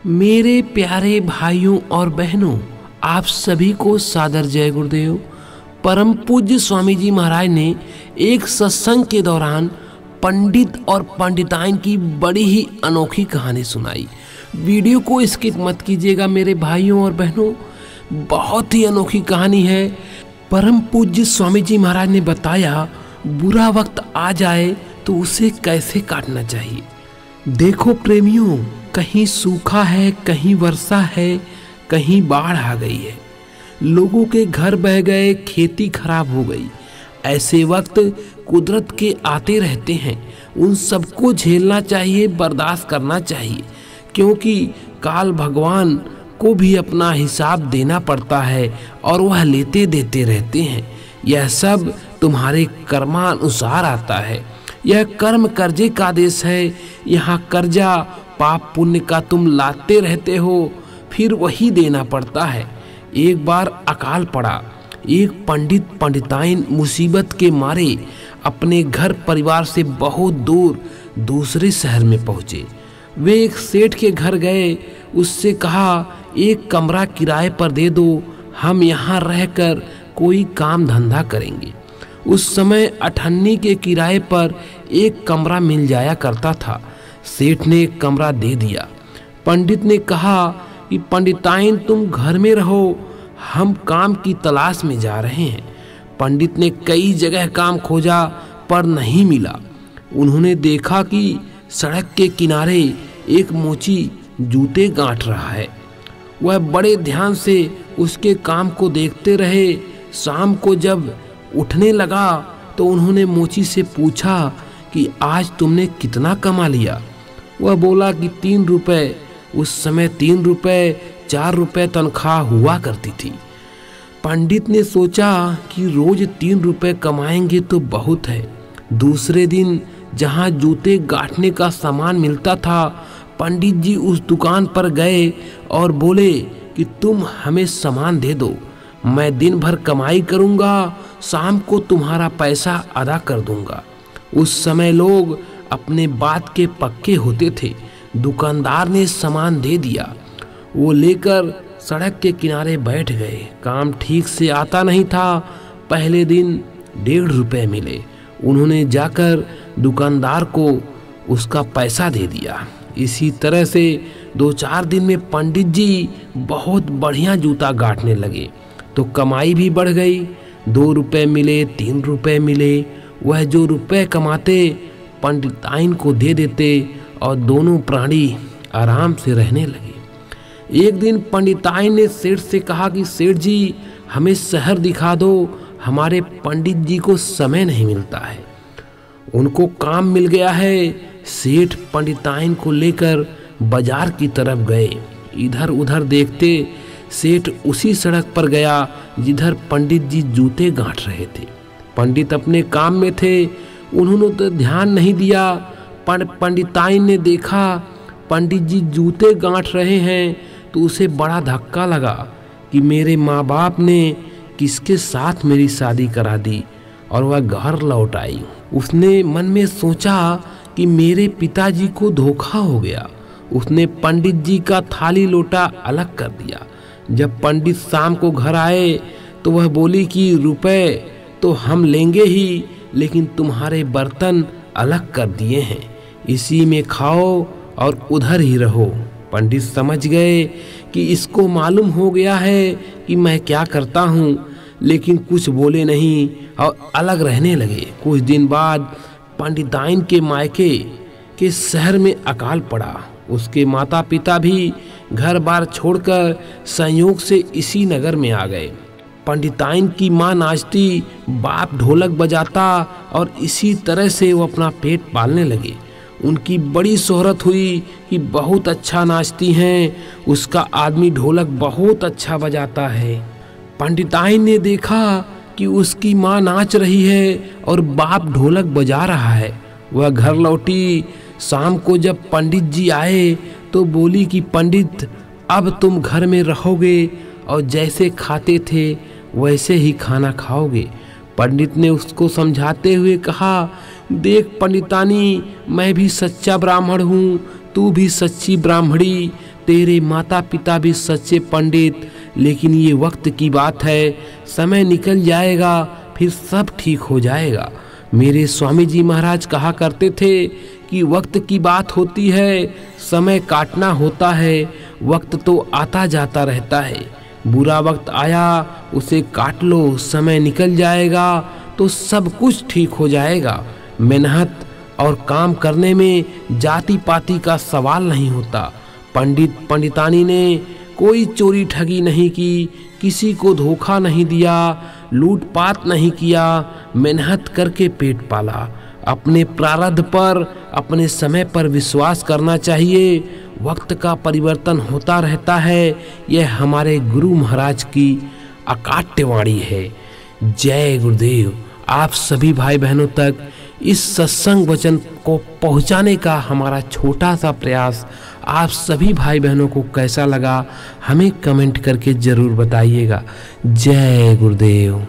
मेरे प्यारे भाइयों और बहनों, आप सभी को सादर जय गुरुदेव। परम पूज्य स्वामी जी महाराज ने एक सत्संग के दौरान पंडित और पंडिताइन की बड़ी ही अनोखी कहानी सुनाई। वीडियो को स्किप मत कीजिएगा मेरे भाइयों और बहनों, बहुत ही अनोखी कहानी है। परम पूज्य स्वामी जी महाराज ने बताया, बुरा वक्त आ जाए तो उसे कैसे काटना चाहिए। देखो प्रेमियों, कहीं सूखा है, कहीं वर्षा है, कहीं बाढ़ आ गई है, लोगों के घर बह गए, खेती खराब हो गई। ऐसे वक्त कुदरत के आते रहते हैं, उन सबको झेलना चाहिए, बर्दाश्त करना चाहिए, क्योंकि काल भगवान को भी अपना हिसाब देना पड़ता है और वह लेते देते रहते हैं। यह सब तुम्हारे कर्मानुसार आता है। यह कर्म कर्जे का देश है। यहाँ कर्जा पाप पुण्य का तुम लाते रहते हो, फिर वही देना पड़ता है। एक बार अकाल पड़ा। एक पंडित पंडिताइन मुसीबत के मारे अपने घर परिवार से बहुत दूर दूसरे शहर में पहुँचे। वे एक सेठ के घर गए, उससे कहा, एक कमरा किराए पर दे दो, हम यहाँ रहकर कोई काम धंधा करेंगे। उस समय 98 के किराए पर एक कमरा मिल जाया करता था। सेठ ने एक कमरा दे दिया। पंडित ने कहा कि पंडिताइन तुम घर में रहो, हम काम की तलाश में जा रहे हैं। पंडित ने कई जगह काम खोजा पर नहीं मिला। उन्होंने देखा कि सड़क के किनारे एक मोची जूते गांठ रहा है। वह बड़े ध्यान से उसके काम को देखते रहे। शाम को जब उठने लगा तो उन्होंने मोची से पूछा कि आज तुमने कितना कमा लिया। वह बोला कि 3 रुपए। उस समय 3 रुपए 4 रुपए तनख्वाह हुआ करती थी। पंडित ने सोचा कि रोज 3 रुपए कमाएंगे तो बहुत है। दूसरे दिन जहाँ जूते गांठने का सामान मिलता था, पंडित जी उस दुकान पर गए और बोले कि तुम हमें सामान दे दो, मैं दिन भर कमाई करूँगा, शाम को तुम्हारा पैसा अदा कर दूंगा। उस समय लोग अपने बात के पक्के होते थे। दुकानदार ने सामान दे दिया। वो लेकर सड़क के किनारे बैठ गए। काम ठीक से आता नहीं था। पहले दिन 1.5 रुपए मिले। उन्होंने जाकर दुकानदार को उसका पैसा दे दिया। इसी तरह से 2-4 दिन में पंडित जी बहुत बढ़िया जूता गांठने लगे तो कमाई भी बढ़ गई। 2 रुपए मिले, 3 रुपए मिले। वह जो रुपए कमाते पंडिताइन को दे देते और दोनों प्राणी आराम से रहने लगे। एक दिन पंडिताइन ने सेठ से कहा कि सेठ जी, हमें शहर दिखा दो, हमारे पंडित जी को समय नहीं मिलता है, उनको काम मिल गया है। सेठ पंडिताइन को लेकर बाजार की तरफ गए। इधर उधर देखते सेठ उसी सड़क पर गया जिधर पंडित जी जूते गांठ रहे थे। पंडित अपने काम में थे, उन्होंने तो ध्यान नहीं दिया। पंडिताइन ने देखा पंडित जी जूते गांठ रहे हैं तो उसे बड़ा धक्का लगा कि मेरे माँ बाप ने किसके साथ मेरी शादी करा दी, और वह घर लौट आई। उसने मन में सोचा कि मेरे पिताजी को धोखा हो गया। उसने पंडित जी का थाली लोटा अलग कर दिया। जब पंडित शाम को घर आए तो वह बोली कि रुपए तो हम लेंगे ही, लेकिन तुम्हारे बर्तन अलग कर दिए हैं, इसी में खाओ और उधर ही रहो। पंडित समझ गए कि इसको मालूम हो गया है कि मैं क्या करता हूँ, लेकिन कुछ बोले नहीं और अलग रहने लगे। कुछ दिन बाद पंडिताइन के मायके के शहर में अकाल पड़ा। उसके माता पिता भी घर बार छोड़कर संयोग से इसी नगर में आ गए। पंडिताइन की माँ नाचती, बाप ढोलक बजाता और इसी तरह से वो अपना पेट पालने लगे। उनकी बड़ी शोहरत हुई कि बहुत अच्छा नाचती हैं, उसका आदमी ढोलक बहुत अच्छा बजाता है। पंडिताइन ने देखा कि उसकी माँ नाच रही है और बाप ढोलक बजा रहा है। वह घर लौटी। शाम को जब पंडित जी आए तो बोली कि पंडित, अब तुम घर में रहोगे और जैसे खाते थे वैसे ही खाना खाओगे। पंडित ने उसको समझाते हुए कहा, देख पंडितानी, मैं भी सच्चा ब्राह्मण हूँ, तू भी सच्ची ब्राह्मणी, तेरे माता पिता भी सच्चे पंडित, लेकिन ये वक्त की बात है, समय निकल जाएगा, फिर सब ठीक हो जाएगा। मेरे स्वामी जी महाराज कहा करते थे कि वक्त की बात होती है, समय काटना होता है, वक्त तो आता जाता रहता है। बुरा वक्त आया उसे काट लो, समय निकल जाएगा तो सब कुछ ठीक हो जाएगा। मेहनत और काम करने में जाति पाति का सवाल नहीं होता। पंडित पंडितानी ने कोई चोरी ठगी नहीं की, किसी को धोखा नहीं दिया, लूटपाट नहीं किया, मेहनत करके पेट पाला। अपने प्रारब्ध पर, अपने समय पर विश्वास करना चाहिए। वक्त का परिवर्तन होता रहता है, यह हमारे गुरु महाराज की अकाट्य वाणी है। जय गुरुदेव। आप सभी भाई बहनों तक इस सत्संग वचन को पहुंचाने का हमारा छोटा सा प्रयास आप सभी भाई बहनों को कैसा लगा, हमें कमेंट करके जरूर बताइएगा। जय गुरुदेव।